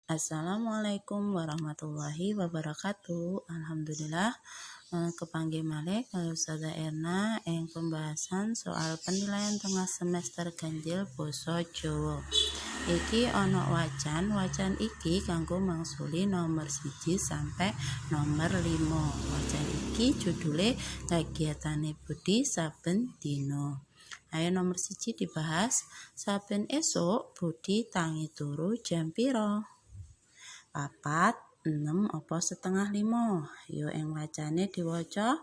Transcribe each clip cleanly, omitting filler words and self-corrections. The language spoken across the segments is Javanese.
Assalamualaikum warahmatullahi wabarakatuh. Alhamdulillah, kepanggih malih karo Ustazah Erna ing pembahasan soal penilaian tengah semester ganjil basa Jawa. Iki ana wacan iki kanggo mangsuli nomor 1 sampai nomor 5. Wacan iki judule kegiatane Budi saben dina. Ayo nomor 1 dibahas. Saben esuk Budi tangi turu jam pira? 4, 6 apa setengah 5. Yo ing wacane diwaca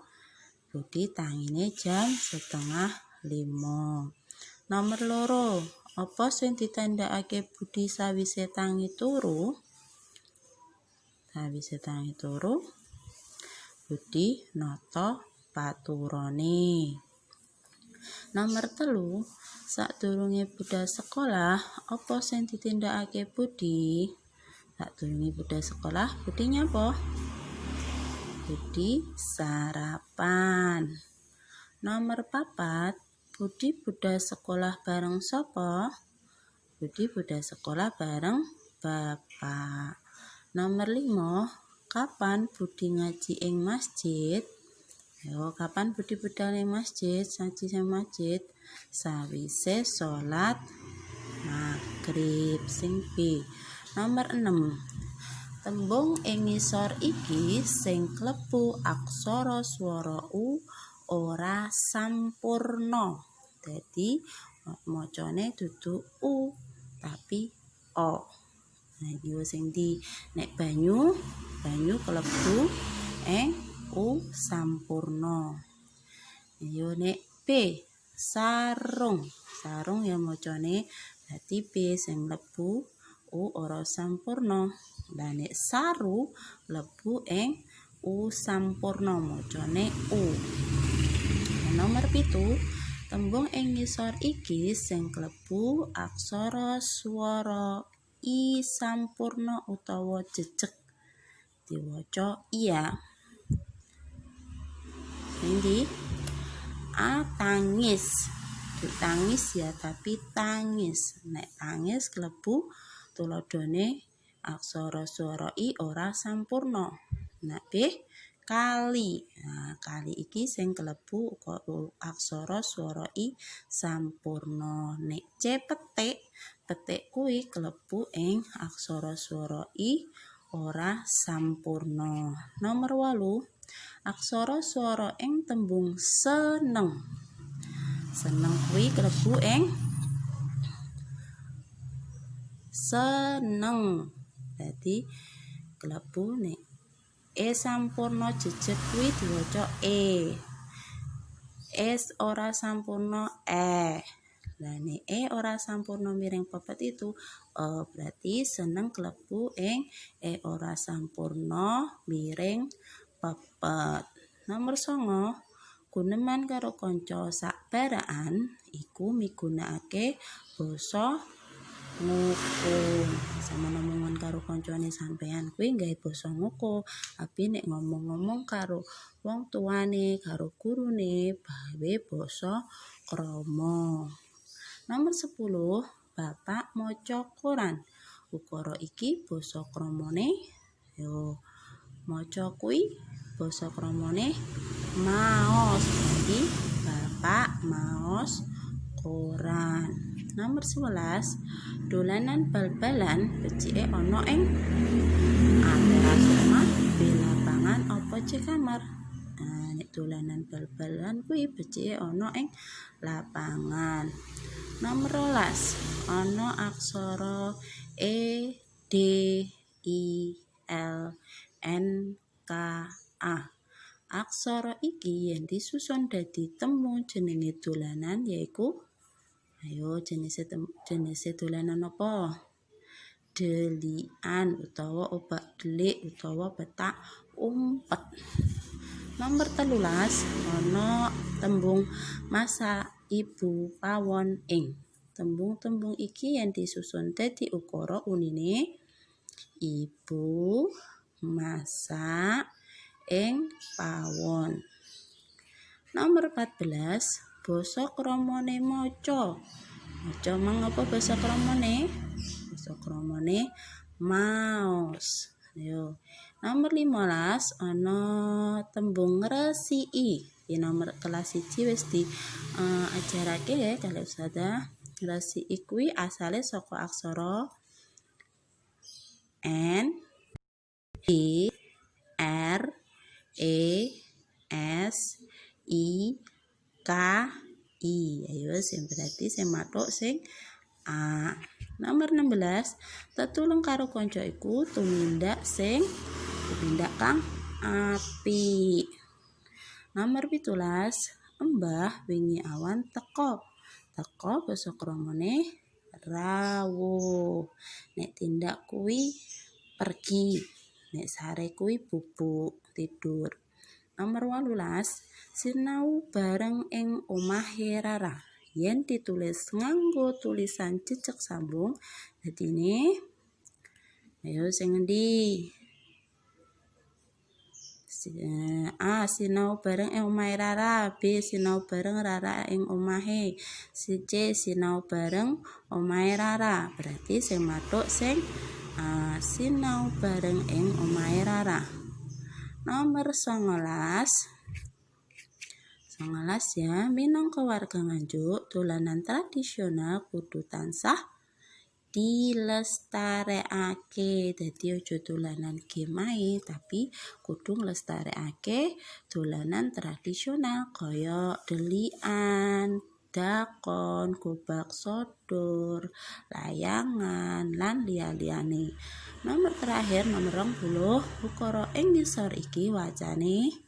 Budi tangine jam setengah 5. Nomor 2, apa sing ditandakake Budi sawise tangi turu? Sawise tangi turu Budi nata paturane. Nomor 3, sadurunge budal sekolah apa sing ditindakake Budi? Sadurunge budal sekolah Budi nyapa? Budi sarapan. Nomor 4, Budi budal sekolah bareng sapa? Budi budal sekolah bareng bapak. Nomor 5, kapan Budi ngaji ing masjid? Yo, kapan Budi budal ing masjid? Ngaji ing masjid sawise salat maghrib. Sing B. Nomor 6, tembung ing ngisor iki sing klebu aksara swara U ora sampurna. Dadi macane dudu U tapi O. Nah, iki sing di nek banyu klebu ing U sampurna. Yo nek B sarung ya macane dadi B sing mlebu U ora sampurna. Lah nek saru mlebu ing U sampurna macane U. Nomor 7, tembung ing ngisor iki sing klebu aksara swara I sampurna utawa jejeg diwaca iya. Ini A tangis. Tangis ya tapi tangis. Nek tangis klebu tuladhane aksara swara I ora sampurna. Nek B kali. Nah, kali iki sing klebu aksara swara I sampurna. Nek C petik kuwi klebu ing aksara swara I ora sampurna. Nomor 8, aksara swara ing tembung seneng. Seneng kuwi klebu ing seneng. Dadi klebu nek E sampurna jejeg kuwi diwaca E. S ora sampurna E. Lah nek E ora sampurna miring pepet itu berarti seneng klebu ing E ora sampurna miring pepet. Nomor 9, guneman karo kanca sakbaraan iku migunakake basa ngoko. Sama ngomongan karo kancane sampean kuwi nggawe basa ngoko. Tapi nek ngomong-ngomong karo wong tuane, karo gurune gawe basa krama. Nomor 10, Bapak maca koran. Ukara iki basa kramane yo maca kuwi basa kramane maos. Jadi Bapak maos koran. Nomor 11, dolanan bal-balan becike ana ing teras omah, B lapangan apa C kamar. Nah, nek dolanan bal-balan kuwi becike ana ing lapangan. Nomor 12, ana aksara E, D, I, L, N, K, A. Aksara iki yen disusun dadi temu jenenge dolanan yaiku ayo jenis dolanan apa? Delian utawa obak delik utawa petak umpet. Nomor 13, ana tembung masak ibu pawon ing. Tembung-tembung iki yen disusun dadi ukara unine ibu masak ing pawon. Nomor 14, basa kramane maca. Maca mang apa basa kramane? Basa kramane mouse. Yo. Nomor 15 ana tembung resiki. Di nomor kelas 1 wis di ajarake ya kali Ustazah. Resiki kuwi asale saka aksara N I R E S I K I. Ayo sing berarti sing matuk sing A. Nomor 16, tetulung karo kanca iku tumindak kang apik. Nomor 17, Mbah wingi awan teko basa kramane rawuh. Nek tindak kuwi pergi, nek sare kuwi bubuk tidur. Nomor 18, sinau bareng ing omahe Rara. Yen ditulis nganggo tulisan cecek sambung, dadine ayo sing endi? A. Sinau bareng ing omahe Rara. B. Sinau bareng Rara ing omahe. C. Sinau bareng omahe Rara. Berarti sing matuk sing A. Sinau bareng ing omahe Rara. Nomor 19 ya, minangka warga Nganjuk, dolanan tradisional kudu tansah dilestarekake. Dadi aja dolanan game ae, tapi kudu nglestarekake dolanan tradisional kaya delikan, dakon, gobak sodor, layangan lan liya-liyane. Nomor terakhir, nomor 20, ukara ing ngisor iki wacane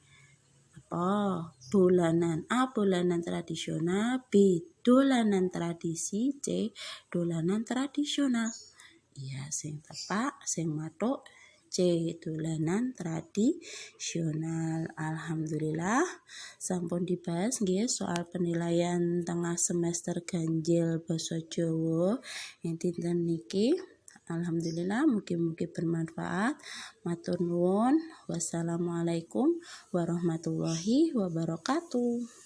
apa? Dolanan. A. Dolanan tradisional. B. Dolanan tradisi. C. Dolanan tradisional. Iya, sing tepak, sing matuk C. Dolanan tradisional. Alhamdulillah sampun dibahas nggih soal penilaian tengah semester ganjil basa Jawa ing dinten niki. Alhamdulillah mugi-mugi bermanfaat. Matur nuwun. Wassalamualaikum warahmatullahi wabarakatuh.